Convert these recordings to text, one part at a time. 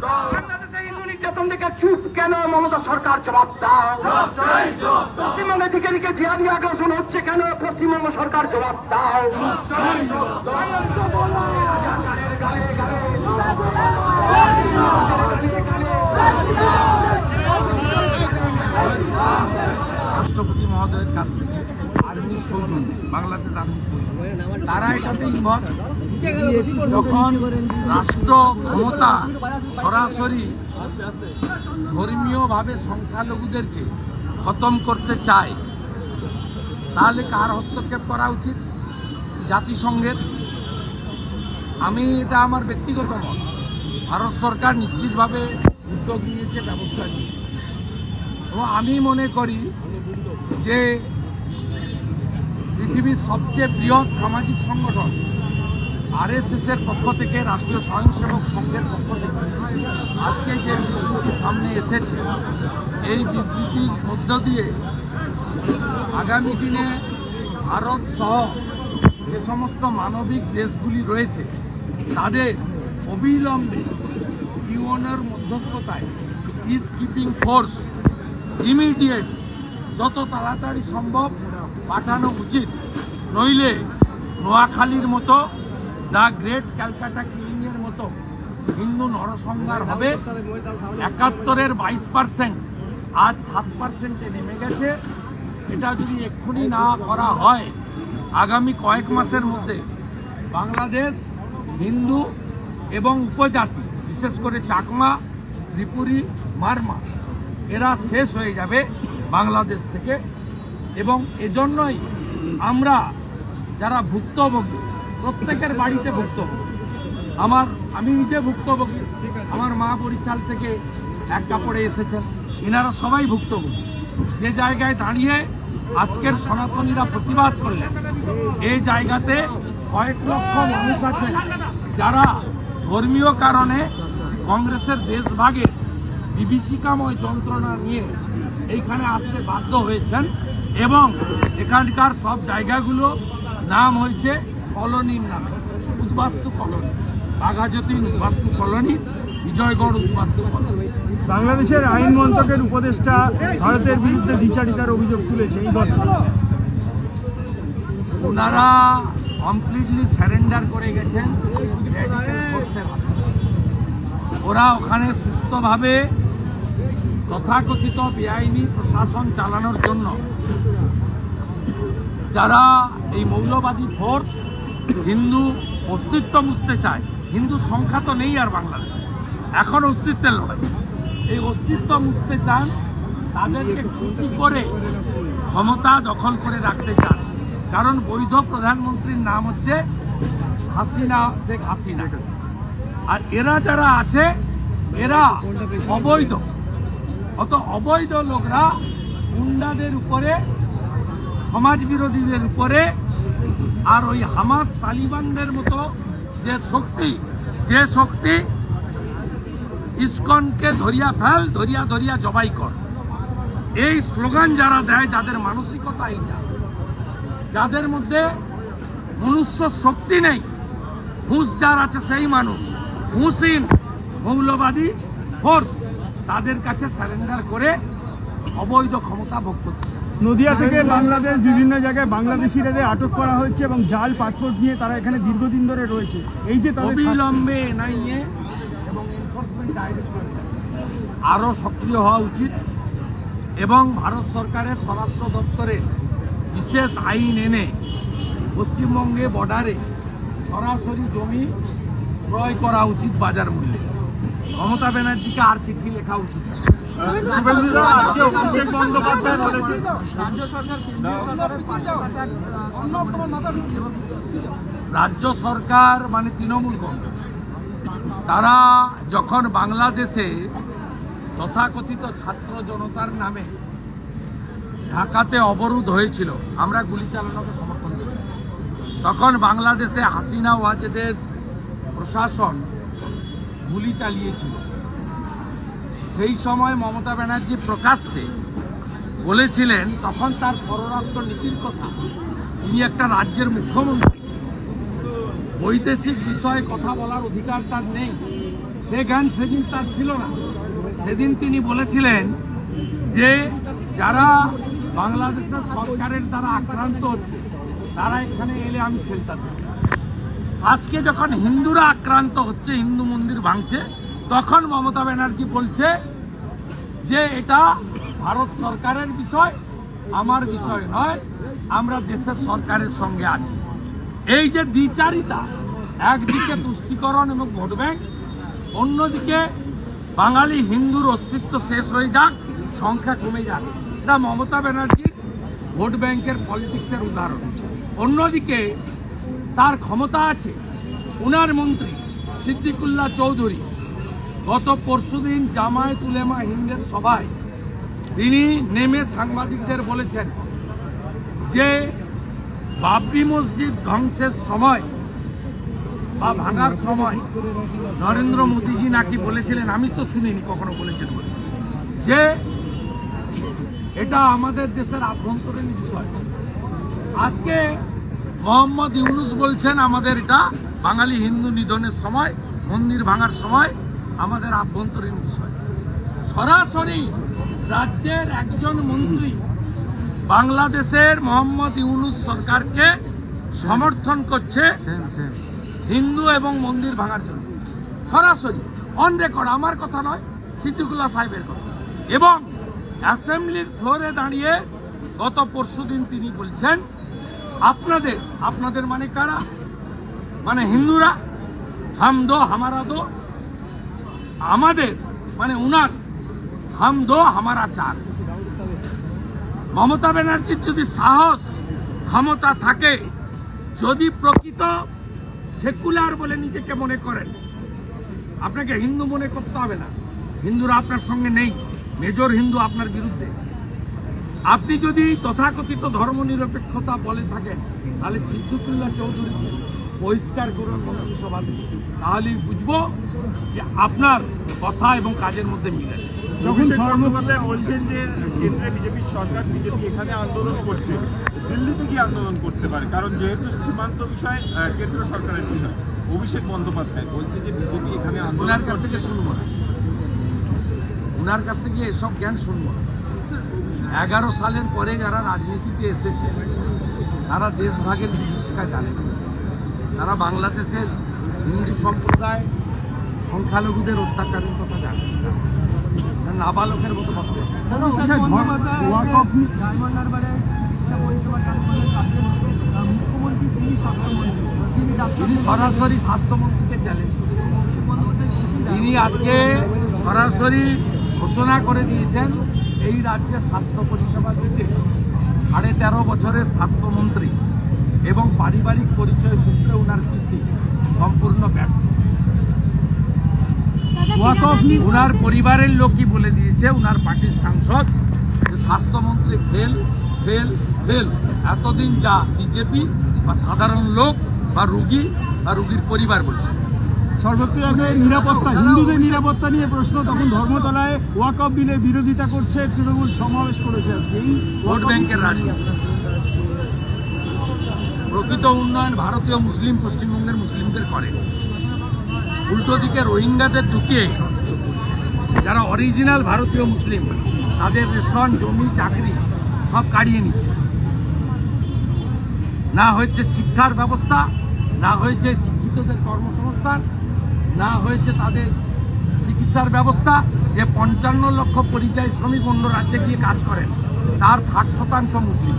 দাও। বাংলাদেশে হিন্দু নির্যাতন থেকে চুপ কেন মমতা সরকার? জবাব দাও। পশ্চিমবঙ্গে দিকে দিকে জিহাদি আগ্রাসন হচ্ছে কেন? পশ্চিমবঙ্গ সরকার জবাব দাও। রাষ্ট্রপতি মহোদয়ের কাছ থেকে আর্মির সৌজন্য, বাংলাদেশ আর্মির সৌজন্য, তারা এটাতে ইনভলভ। যখন রাষ্ট্র ক্ষমতা সরাসরি ধর্মীয়ভাবে সংখ্যালঘুদেরকে খতম করতে চায়, তাহলে কার হস্তক্ষেপ করা উচিত? জাতিসংঘের। এটা আমার ব্যক্তিগত মত। ভারত সরকার নিশ্চিতভাবে উদ্যোগ নিয়েছে, ব্যবস্থা নিয়েছে, এবং আমি মনে করি যে পৃথিবীর সবচেয়ে বৃহৎ সামাজিক সংগঠন আরএসএসের পক্ষ থেকে, রাষ্ট্রীয় স্বয়ংসেবক সংঘের পক্ষ থেকে আজকে যে বিবৃতি সামনে এসেছে, এই বিবৃতির মধ্য দিয়ে আগামী দিনে ভারত সহ যে সমস্ত মানবিক দেশগুলি রয়েছে তাদের অবিলম্বে ইউএনের মধ্যস্থতায় পিস কিপিং ফোর্স ইমিডিয়েট যত তাড়াতাড়ি সম্ভব পাঠানো উচিত। নইলে নোয়াখালীর মতো, দ্য গ্রেট ক্যালকাটা কিলিংয়ের মতো হিন্দু নরসংহার হবে। ৭১-এর 22% আজ 7%-এ নেমে গেছে। এটা যদি এক্ষুনি না করা হয়, আগামী কয়েক মাসের মধ্যে বাংলাদেশ হিন্দু এবং উপজাতি, বিশেষ করে চাকমা, ত্রিপুরী, মারমা, এরা শেষ হয়ে যাবে বাংলাদেশ থেকে। এবং এজন্যই আমরা যারা ভুক্তভোগী, প্রত্যেকের বাড়িতে ভুক্তভোগী, আমি নিজে ভুক্তভোগী, আমার মা বরিশাল থেকে এক কাপড়ে এসেছেন, এনারা সবাই ভুক্তভোগী। যে জায়গায় দাঁড়িয়ে আজকের সনাতনীরা প্রতিবাদ করলেন, এই জায়গাতে কয়েক লক্ষ মানুষ আছেন যারা ধর্মীয় কারণে কংগ্রেসের দেশভাগে বিভীষিকাময় যন্ত্রণা নিয়ে এইখানে আসতে বাধ্য হয়েছেন। এবং এখানকার সব জায়গাগুলো নাম হয়েছে কলোনির নামে, উদ্বাস্তু কলোনি, বাঘাযতীন উদ্বাস্তু কলোনি, বিজয়গড় উদ্বাস্তু কলোনি। বাংলাদেশের আইন মন্ত্রকের উপদেষ্টা ভারতের বিরুদ্ধে দ্বিচারিতার অভিযোগ তুলেছে, এই ঘটনা ওনারা কমপ্লিটলি স্যারেন্ডার করে গেছেন। ওরা ওখানে সুস্থভাবে তথাকথিত বেআইনি প্রশাসন চালানোর জন্য যারা এই মৌলবাদী ফোর্স হিন্দু অস্তিত্ব মুছতে চায়, হিন্দু সংখ্যা তো নেই আর বাংলাদেশ, এখন অস্তিত্বের লড়াই, এই অস্তিত্ব মুছতে চান, তাদেরকে খুশি করে ক্ষমতা দখল করে রাখতে চান। কারণ বৈধ প্রধানমন্ত্রীর নাম হচ্ছে হাসিনা, শেখ হাসিনা। আর এরা যারা আছে এরা অবৈধ। অত অবৈধ লোকরা গুন্ডাদের উপরে, সমাজ বিরোধীদের উপরে, আর ওই হামাস তালিবানদের মতো যে শক্তি ইসকনকে ধরিয়া ফেল, ধরিয়া ধরিয়া জবাই কর, এই স্লোগান যারা দেয়, যাদের মানসিকতা এইটা, যাদের মধ্যে মনুষ্য শক্তি নেই, হুঁশ যার আছে সেই মানুষ, হুঁশহীন মৌলবাদী ফোর্স, তাদের কাছে সারেন্ডার করে অবৈধ ক্ষমতা ভোগ করতে। নদিয়া থেকে বাংলাদেশ বিভিন্ন জায়গায় বাংলাদেশিদের আটক করা হচ্ছে এবং জাল পাসপোর্ট নিয়ে তারা এখানে দীর্ঘদিন ধরে রয়েছে। এই যে অবিলম্বে এনআইএ এবং এনফোর্সমেন্ট ডাইরেক্টরেট আরও সক্রিয় হওয়া উচিত এবং ভারত সরকারের স্বরাষ্ট্র দপ্তরের বিশেষ আইন এনে পশ্চিমবঙ্গে বর্ডারে সরাসরি জমি ক্রয় করা উচিত বাজার মূল্যে। মমতা ব্যানার্জিকে আর চিঠি লেখা উচিত। রাজ্য সরকার মানে তৃণমূল কংগ্রেস, তারা যখন বাংলাদেশে তথাকথিত ছাত্র জনতার নামে ঢাকাতে অবরোধ হয়েছিল, আমরা গুলি চালানোকে সমর্থন করি, তখন বাংলাদেশে হাসিনা ওয়াজেদের প্রশাসন গুলি চালিয়েছিল। সেই সময় মমতা ব্যানার্জি প্রকাশ্যে বলেছিলেন, তখন তার পররাষ্ট্র নীতির কথা, তিনি একটা রাজ্যের মুখ্যমন্ত্রী, বৈদেশিক বিষয়ে কথা বলার অধিকার তার নেই, সে জ্ঞান সেদিন তার ছিল না। সেদিন তিনি বলেছিলেন যে যারা বাংলাদেশের সরকারের দ্বারা আক্রান্ত হচ্ছে তারা এখানে এলে আমি শেল্টার দেব। আজকে যখন হিন্দুরা আক্রান্ত হচ্ছে, হিন্দু মন্দির ভাঙছে, তখন মমতা ব্যানার্জি বলছে যে এটা ভারত সরকারের বিষয়, আমার বিষয় নয়, আমরা দেশের সরকারের সঙ্গে আছি। এই যে দ্বিচারিতা, একদিকে তুষ্টিকরণ এবং ভোট ব্যাংক, অন্যদিকে বাঙালি হিন্দুর অস্তিত্ব শেষ হয়ে যাক, সংখ্যা কমে যাক, এটা মমতা ব্যানার্জির ভোট ব্যাংকের পলিটিক্সের উদাহরণ। অন্যদিকে তার ক্ষমতা আছে, উনার মন্ত্রী সিদ্দিকুল্লাহ চৌধুরী গত পরশুদিন জামায়াত উলেমা হিন্দের সভায় তিনি নেমে সাংবাদিকদের বলেছেন যে বাবরি মসজিদ ধ্বংসের সময় বা ভাঙার সময় নরেন্দ্র মোদীজি নাকি বলেছিলেন, আমি তো শুনিনি কখনো বলেছেন বলে, যে এটা আমাদের দেশের আভ্যন্তরীণ বিষয়। আজকে মোহাম্মদ ইউনুস বলছেন আমাদের এটা বাঙালি হিন্দু নিধনের সময়, মন্দির ভাঙার সময় আমাদের আভ্যন্তরীণ বিষয়। সরাসরি রাজ্যের একজন মন্ত্রী বাংলাদেশের মোহাম্মদ ইউনুস সরকারকে সমর্থন করছে হিন্দু এবং মন্দির ভাঙার জন্য, সরাসরি অন রেকর্ড, আমার কথা নয়, সিদ্দিকুল্লাহ সাহেবের কথা। এবং অ্যাসেম্বলির ফ্লোরে দাঁড়িয়ে গত পরশুদিন তিনি বলছেন আপনাদের মানে কারা, মানে হিন্দুরা, হাম দো হামারা দো, আমাদের মানে উনার হাম দো হামারা চার। মমতা ব্যানার্জির যদি সাহস ক্ষমতা থাকে, যদি প্রকৃত সেকুলার বলে নিজেকে মনে করেন, আপনাকে হিন্দু মনে করতে হবে না, হিন্দুরা আপনার সঙ্গে নেই, মেজর হিন্দু আপনার বিরুদ্ধে। আপনি যদি তথাকথিত ধর্মনিরপেক্ষতা বলে থাকেন, তাহলে সিদ্দিকুল্লাহ চৌধুরীকে বহিষ্কার করুন মন্ত্রিসভা থেকে, তাহলেই বুঝবো যে আপনার কথা এবং কাজের মধ্যে মিল আছে। যখন বন্দ্যোপাধ্যায় বলছেন যে কেন্দ্রে বিজেপির সরকার, বিজেপি এখানে আন্দোলন করছে, দিল্লিতে কি আন্দোলন করতে পারে? কারণ যেহেতু সীমান্ত বিষয় কেন্দ্র সরকারের বিষয়। অভিষেক বন্দ্যোপাধ্যায় বলছে যে বিজেপি এখানে আন্দোলন ওনার কাছ থেকে শুনবো না, ওনার কাছ থেকে এসব জ্ঞান শুনবো না। 11 সালের পরে যারা রাজনীতিতে এসেছে তারা দেশভাগের বিভীষিকা জানে না, তারা বাংলাদেশের হিন্দু সম্প্রদায় সংখ্যালঘুদের অত্যাচারের কথা জানে না, নাবালকের মতো বসে। তিনি সরাসরি স্বাস্থ্যমন্ত্রীকে চ্যালেঞ্জ করেছেন। তিনি আজকে সরাসরি ঘোষণা করে দিয়েছেন এই রাজ্যে স্বাস্থ্য পরিষেবা দিতে 13.5 বছরের স্বাস্থ্যমন্ত্রী এবং পারিবারিক পরিচয় সূত্রে ওনার পিসি সম্পূর্ণ ব্যর্থ। ওনার পরিবারের লোকই বলে দিয়েছে, ওনার পার্টির সাংসদ, যে স্বাস্থ্যমন্ত্রী ফেল ফেল ফেল। এতদিন যা বিজেপি বা সাধারণ লোক বা রুগী বা রুগীর পরিবার বলছে। সর্বত্র নিরাপত্তা, হিন্দুদের নিরাপত্তা নিয়ে প্রশ্ন, তখন ধর্মতলায় ওয়াকফ বিলের বিরোধিতা করছে তৃণমূল, সমাবেশ করেছে আজকে। ভোট ব্যাংকের রাজনীতি, প্রকৃত উন্নয়ন ভারতীয় মুসলিম পশ্চিমবঙ্গের মুসলিমদের করে, উল্টো দিকে রোহিঙ্গাদের ঢুকিয়ে যারা অরিজিনাল ভারতীয় মুসলিম তাদের রেশন, জমি, চাকরি সব কাড়িয়ে নিচ্ছে। না হয়েছে শিক্ষার ব্যবস্থা, না হয়েছে শিক্ষিতদের কর্মসংস্থান, না হয়েছে তাদের চিকিৎসার ব্যবস্থা। যে 55 লক্ষ পরিযায়ী শ্রমিক অন্য রাজ্যে গিয়ে কাজ করেন, তার 60% মুসলিম।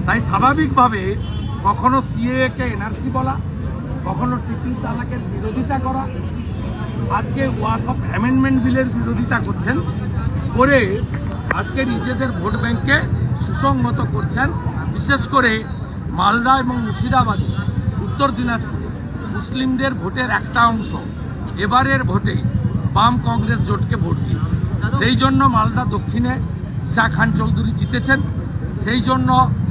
তাই স্বাভাবিকভাবে কখনো সিএএ-কে এনআরসি বলা, কখনো ট্রিপল তালাকের বিরোধিতা করা, আজকে ওয়াকফ অ্যামেন্ডমেন্ট বিলের বিরোধিতা করছেন, করে আজকে নিজেদের ভোট ব্যাংককে সুসংহত করছেন। বিশেষ করে মালদা এবং মুর্শিদাবাদে, উত্তর দিনাজপুরে মুসলিমদের ভোটের একটা অংশ এবারের ভোটে বাম কংগ্রেস জোটকে ভোট দিয়েছে। সেই জন্য মালদা দক্ষিণে ঈশা খান চৌধুরী জিতেছেন, সেই জন্য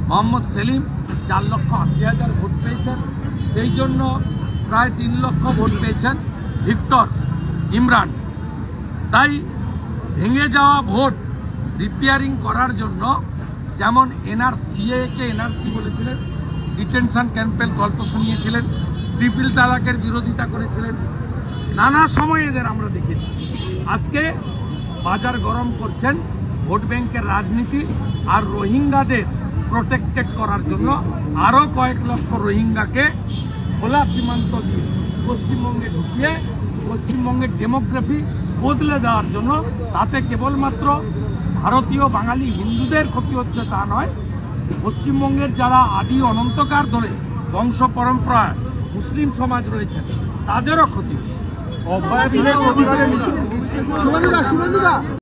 মোহাম্মদ সেলিম 4,80,000 ভোট পেয়েছেন, সেই জন্য প্রায় 3 লক্ষ ভোট পেয়েছেন ভিক্টর ইমরান। তাই ভেঙে যাওয়া ভোট রিপেয়ারিং করার জন্য যেমন সিএএ-কে এনআরসি বলেছিলেন, ডিটেনশন ক্যাম্পের গল্প শুনিয়েছিলেন, ট্রিপল তালাকের বিরোধিতা করেছিলেন। নানা সময় এদের আমরা দেখেছি। আজকে বাজার গরম করছেন ভোট ব্যাংকের রাজনীতি আর রোহিঙ্গাদের প্রোটেক্টেড করার জন্য আরও কয়েক লক্ষ রোহিঙ্গাকে খোলা সীমান্ত দিয়ে পশ্চিমবঙ্গে ঢুকিয়ে পশ্চিমবঙ্গের ডেমোগ্রাফি বদলে দেওয়ার জন্য। তাতে কেবলমাত্র ভারতীয় বাঙালি হিন্দুদের ক্ষতি হচ্ছে তা নয়, পশ্চিমবঙ্গের যারা আদি অনন্তকাল ধরে বংশ পরম্পরায় মুসলিম সমাজ রয়েছে তাদেরও ক্ষতি হচ্ছে।